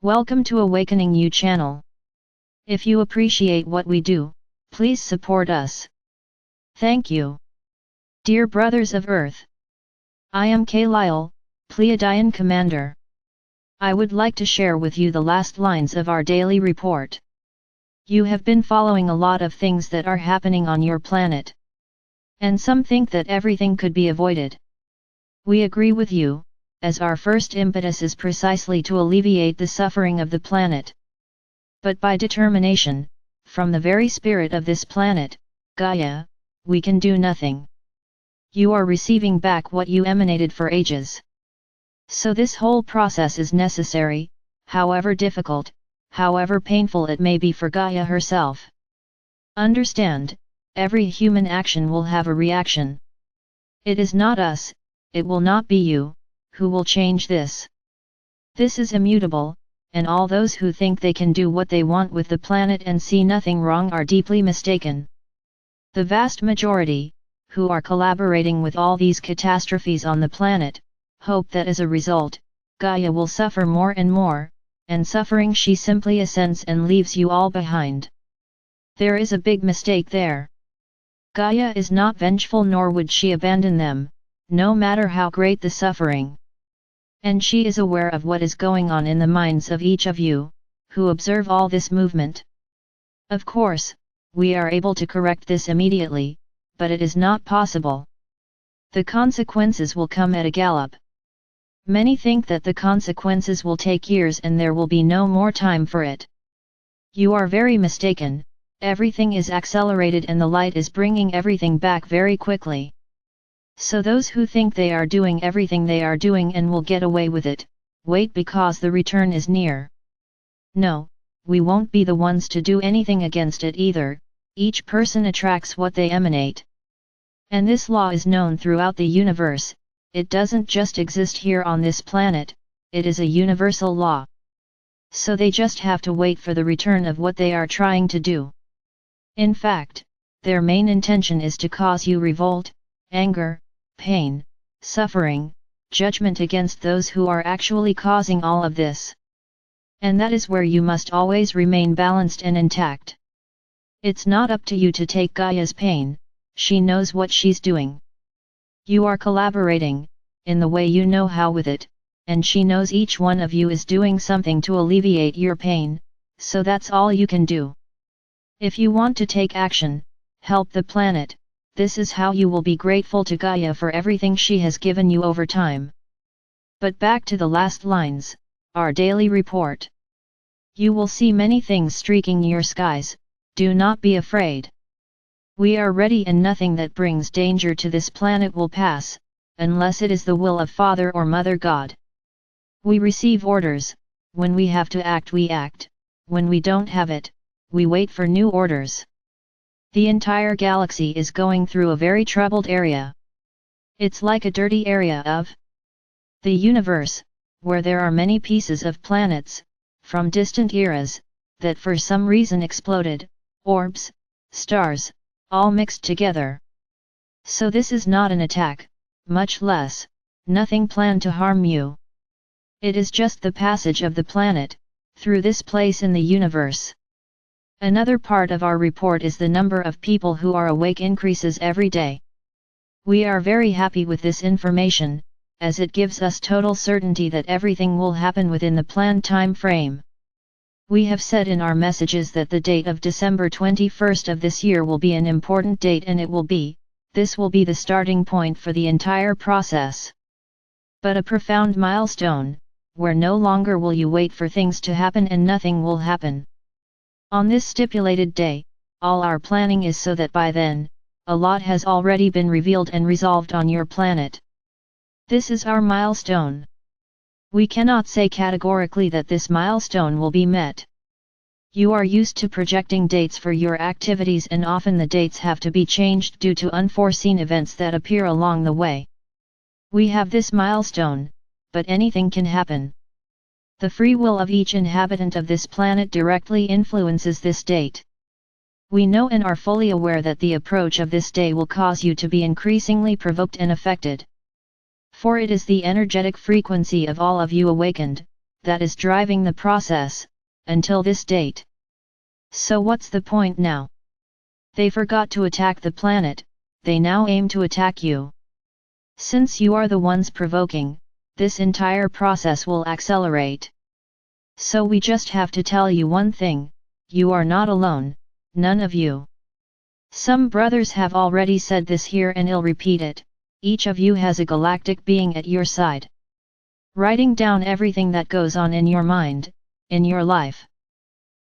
Welcome to Awakening You channel. If you appreciate what we do, please support us. Thank you. Dear brothers of Earth, I am Lyle, Pleiadian commander. I would like to share with you the last lines of our daily report. You have been following a lot of things that are happening on your planet. And some think that everything could be avoided. We agree with you, as our first impetus is precisely to alleviate the suffering of the planet. But by determination, from the very spirit of this planet, Gaia, we can do nothing. You are receiving back what you emanated for ages. So this whole process is necessary, however difficult, however painful it may be for Gaia herself. Understand, every human action will have a reaction. It is not us, it will not be you, who will change this. This is immutable, and all those who think they can do what they want with the planet and see nothing wrong are deeply mistaken. The vast majority, who are collaborating with all these catastrophes on the planet, hope that as a result, Gaia will suffer more, and suffering she simply ascends and leaves you all behind. There is a big mistake there. Gaia is not vengeful, nor would she abandon them, no matter how great the suffering. And she is aware of what is going on in the minds of each of you, who observe all this movement. Of course, we are able to correct this immediately, but it is not possible. The consequences will come at a gallop. Many think that the consequences will take years and there will be no more time for it. You are very mistaken, everything is accelerated and the light is bringing everything back very quickly. So those who think they are doing everything they are doing and will get away with it, wait because the return is near. No, we won't be the ones to do anything against it either, each person attracts what they emanate. And this law is known throughout the universe, it doesn't just exist here on this planet, it is a universal law. So they just have to wait for the return of what they are trying to do. In fact, their main intention is to cause you revolt, anger, pain, suffering, judgment against those who are actually causing all of this. And that is where you must always remain balanced and intact. It's not up to you to take Gaia's pain, she knows what she's doing. You are collaborating, in the way you know how with it, and she knows each one of you is doing something to alleviate your pain, so that's all you can do. If you want to take action, help the planet, this is how you will be grateful to Gaia for everything she has given you over time. But back to the last lines, our daily report. You will see many things streaking your skies, do not be afraid. We are ready and nothing that brings danger to this planet will pass, unless it is the will of Father or Mother God. We receive orders, when we have to act we act, when we don't have it, we wait for new orders. The entire galaxy is going through a very troubled area. It's like a dirty area of the universe, where there are many pieces of planets, from distant eras, that for some reason exploded, orbs, stars, all mixed together. So this is not an attack, much less, nothing planned to harm you. It is just the passage of the planet, through this place in the universe. Another part of our report is the number of people who are awake increases every day. We are very happy with this information, as it gives us total certainty that everything will happen within the planned time frame. We have said in our messages that the date of December 21st of this year will be an important date, and this will be the starting point for the entire process. But a profound milestone, where no longer will you wait for things to happen and nothing will happen. On this stipulated day, all our planning is so that by then, a lot has already been revealed and resolved on your planet. This is our milestone. We cannot say categorically that this milestone will be met. You are used to projecting dates for your activities, and often the dates have to be changed due to unforeseen events that appear along the way. We have this milestone, but anything can happen. The free will of each inhabitant of this planet directly influences this date. We know and are fully aware that the approach of this day will cause you to be increasingly provoked and affected. For it is the energetic frequency of all of you awakened, that is driving the process, until this date. So what's the point now? They forgot to attack the planet, they now aim to attack you. Since you are the ones provoking, this entire process will accelerate. So we just have to tell you one thing, you are not alone, none of you. Some brothers have already said this here and I'll repeat it, each of you has a galactic being at your side. Writing down everything that goes on in your mind, in your life.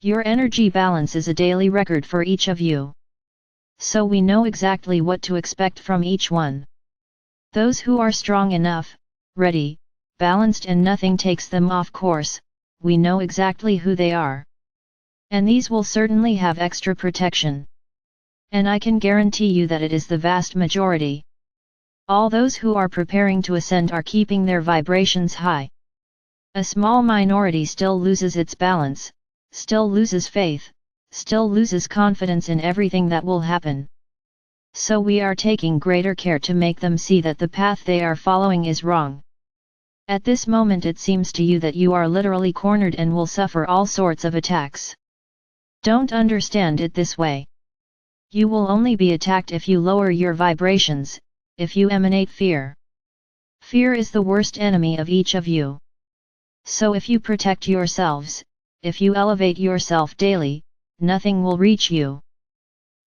Your energy balance is a daily record for each of you. So we know exactly what to expect from each one. Those who are strong enough, ready, balanced and nothing takes them off course, we know exactly who they are. And these will certainly have extra protection. And I can guarantee you that it is the vast majority. All those who are preparing to ascend are keeping their vibrations high. A small minority still loses its balance, still loses faith, still loses confidence in everything that will happen. So we are taking greater care to make them see that the path they are following is wrong. At this moment it seems to you that you are literally cornered and will suffer all sorts of attacks. Don't understand it this way. You will only be attacked if you lower your vibrations, if you emanate fear. Fear is the worst enemy of each of you. So if you protect yourselves, if you elevate yourself daily, nothing will reach you.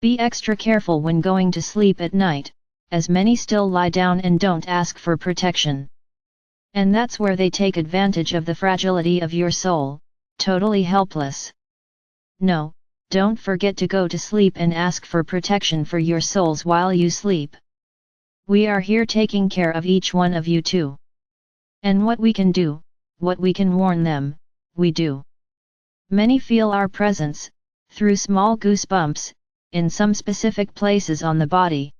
Be extra careful when going to sleep at night, as many still lie down and don't ask for protection. And that's where they take advantage of the fragility of your soul, totally helpless. No, don't forget to go to sleep and ask for protection for your souls while you sleep. We are here taking care of each one of you too. And what we can do, what we can warn them, we do. Many feel our presence, through small goosebumps, in some specific places on the body.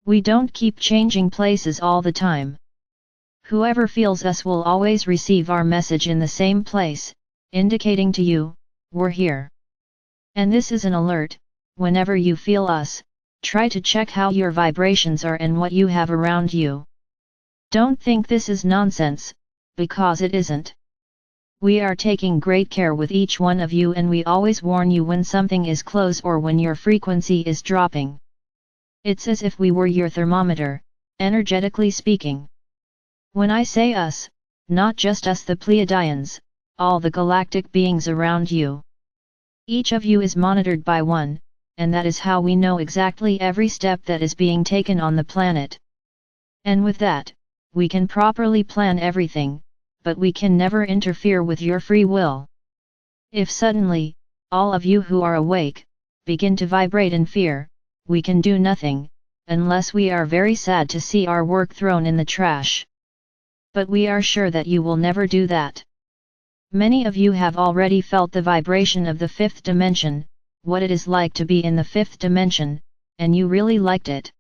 We don't keep changing places all the time. Whoever feels us will always receive our message in the same place, indicating to you, we're here. And this is an alert, whenever you feel us, try to check how your vibrations are and what you have around you. Don't think this is nonsense, because it isn't. We are taking great care with each one of you and we always warn you when something is close or when your frequency is dropping. It's as if we were your thermometer, energetically speaking. When I say us, not just us the Pleiadians, all the galactic beings around you. Each of you is monitored by one, and that is how we know exactly every step that is being taken on the planet. And with that, we can properly plan everything, but we can never interfere with your free will. If suddenly, all of you who are awake, begin to vibrate in fear, we can do nothing, unless we are very sad to see our work thrown in the trash. But we are sure that you will never do that. Many of you have already felt the vibration of the fifth dimension, what it is like to be in the fifth dimension, and you really liked it.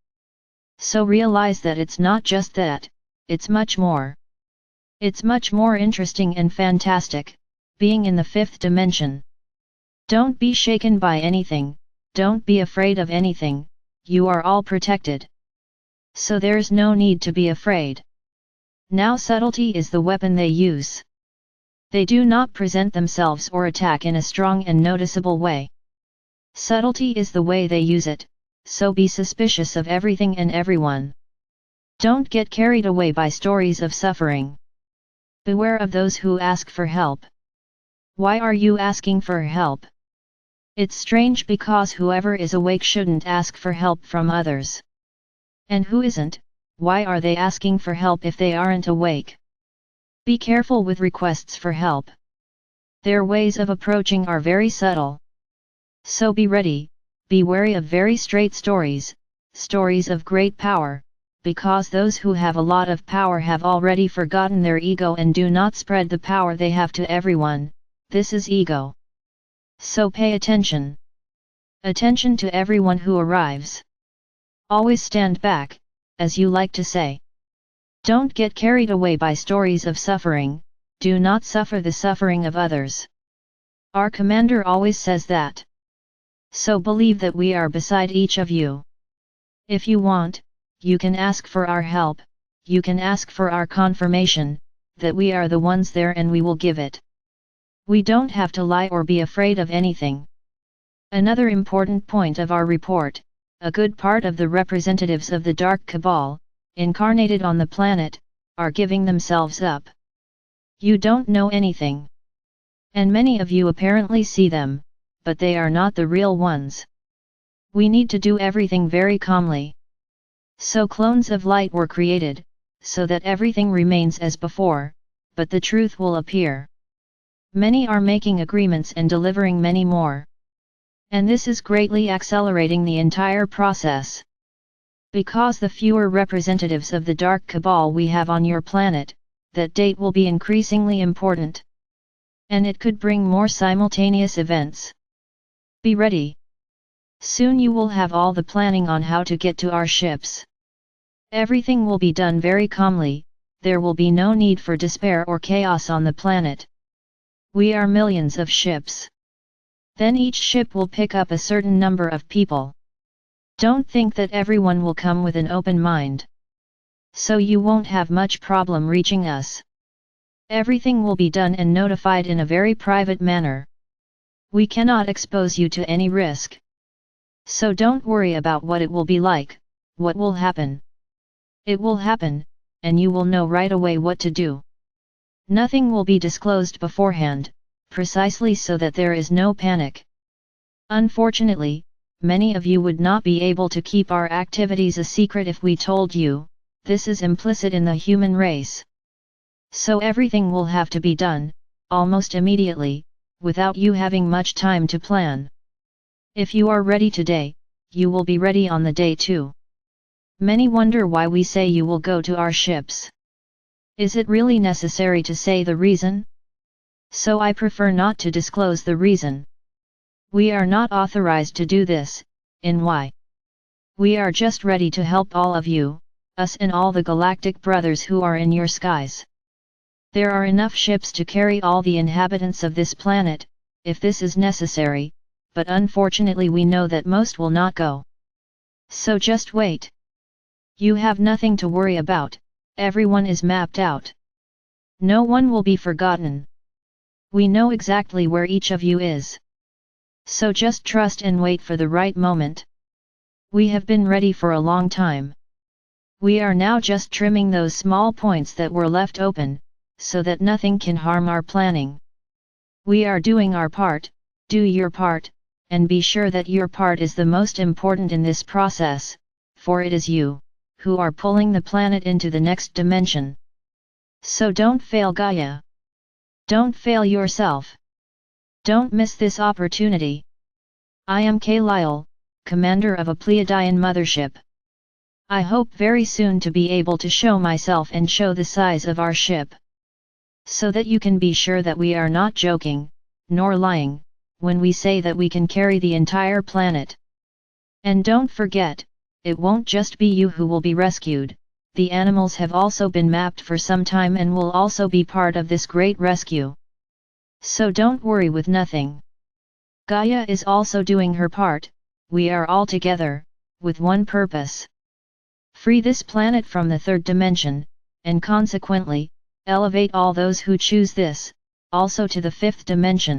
So realize that it's not just that, it's much more. It's much more interesting and fantastic, being in the fifth dimension. Don't be shaken by anything, don't be afraid of anything, you are all protected. So there's no need to be afraid. Now subtlety is the weapon they use. They do not present themselves or attack in a strong and noticeable way. Subtlety is the way they use it, so be suspicious of everything and everyone. Don't get carried away by stories of suffering. Beware of those who ask for help. Why are you asking for help? It's strange because whoever is awake shouldn't ask for help from others. And who isn't, why are they asking for help if they aren't awake? Be careful with requests for help. Their ways of approaching are very subtle. So be ready, be wary of very straight stories, stories of great power, because those who have a lot of power have already forgotten their ego and do not spread the power they have to everyone, this is ego. So pay attention. Attention to everyone who arrives. Always stand back, as you like to say. Don't get carried away by stories of suffering, do not suffer the suffering of others. Our commander always says that. So believe that we are beside each of you. If you want, you can ask for our help, you can ask for our confirmation, that we are the ones there and we will give it. We don't have to lie or be afraid of anything. Another important point of our report, a good part of the representatives of the Dark Cabal, incarnated on the planet, are giving themselves up. You don't know anything. And many of you apparently see them, but they are not the real ones. We need to do everything very calmly. So clones of light were created, so that everything remains as before, but the truth will appear. Many are making agreements and delivering many more. And this is greatly accelerating the entire process. Because the fewer representatives of the Dark Cabal we have on your planet, that date will be increasingly important. And it could bring more simultaneous events. Be ready. Soon you will have all the planning on how to get to our ships. Everything will be done very calmly, there will be no need for despair or chaos on the planet. We are millions of ships. Then each ship will pick up a certain number of people. Don't think that everyone will come with an open mind. So you won't have much problem reaching us. Everything will be done and notified in a very private manner. We cannot expose you to any risk. So don't worry about what it will be like, what will happen. It will happen, and you will know right away what to do. Nothing will be disclosed beforehand, precisely so that there is no panic. Unfortunately, many of you would not be able to keep our activities a secret if we told you. This is implicit in the human race. So everything will have to be done, almost immediately, without you having much time to plan. If you are ready today, you will be ready on the day too. Many wonder why we say you will go to our ships. Is it really necessary to say the reason? So I prefer not to disclose the reason. We are not authorized to do this, in why. We are just ready to help all of you, us and all the galactic brothers who are in your skies. There are enough ships to carry all the inhabitants of this planet, if this is necessary, but unfortunately we know that most will not go. So just wait. You have nothing to worry about, everyone is mapped out. No one will be forgotten. We know exactly where each of you is. So just trust and wait for the right moment. We have been ready for a long time. We are now just trimming those small points that were left open, so that nothing can harm our planning. We are doing our part, do your part, and be sure that your part is the most important in this process, for it is you, who are pulling the planet into the next dimension. So don't fail Gaia. Don't fail yourself. Don't miss this opportunity. I am Lyle, commander of a Pleiadian mothership. I hope very soon to be able to show myself and show the size of our ship. So that you can be sure that we are not joking, nor lying, when we say that we can carry the entire planet. And don't forget, it won't just be you who will be rescued, the animals have also been mapped for some time and will also be part of this great rescue. So don't worry with nothing. Gaia is also doing her part, we are all together, with one purpose. Free this planet from the third dimension, and consequently, elevate all those who choose this, also to the fifth dimension.